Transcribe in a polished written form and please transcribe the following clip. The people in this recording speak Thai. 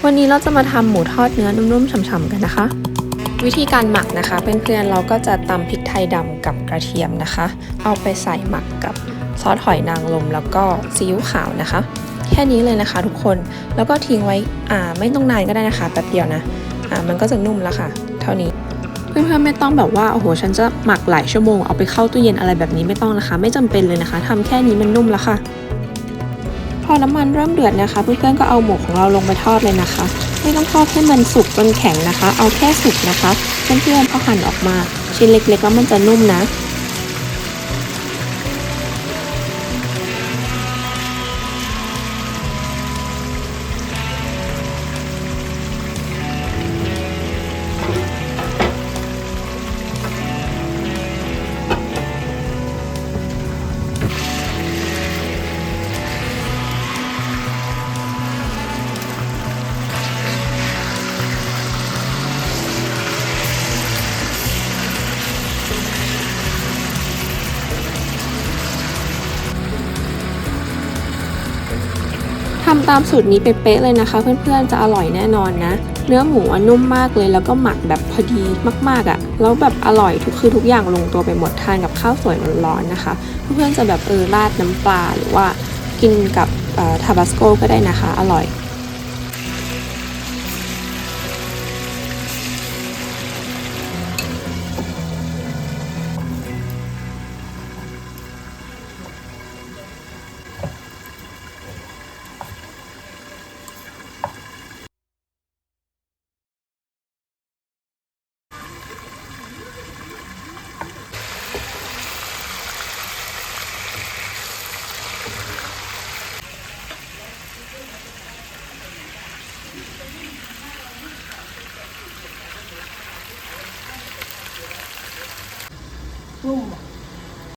วันนี้เราจะมาทำหมูทอดเนื้อนุ่มๆฉ่ำๆกันนะคะวิธีการหมักนะคะเพื่อนๆเราก็จะตำพริกไทยดำกับกระเทียมนะคะเอาไปใส่หมักกับซอสหอยนางรมแล้วก็ซีอิ๊วขาวนะคะแค่นี้เลยนะคะทุกคนแล้วก็ทิ้งไว้ไม่ต้องนานก็ได้นะคะแป๊บเดียวนะมันก็จะนุ่มแล้วค่ะเท่านี้เพื่อนๆไม่ต้องแบบว่าโอ้โหฉันจะหมักหลายชั่วโมงเอาไปเข้าตู้เย็นอะไรแบบนี้ไม่ต้องนะคะไม่จำเป็นเลยนะคะทำแค่นี้มันนุ่มแล้วค่ะพอน้ำมันเริ่มเดือดนะคะเพื่อนๆก็เอาหมูของเราลงไปทอดเลยนะคะไม่ต้องทอดให้มันสุกจนแข็งนะคะเอาแค่สุกนะคะเพื่อนๆพอหั่นออกมาชิ้นเล็กๆแล้วมันจะนุ่มนะทำตามสูตรนี้เป๊ะๆเลยนะคะเพื่อนๆจะอร่อยแน่นอนนะเนื้อหมูนุ่มมากเลยแล้วก็หมักแบบพอดีมากๆแล้วแบบอร่อยทุกอย่างลงตัวไปหมดทานกับข้าวสวยร้อนๆนะคะเพื่อนๆจะแบบราดน้ำปลาหรือว่ากินกับทาบาสโกก็ได้นะคะอร่อยนุ่ม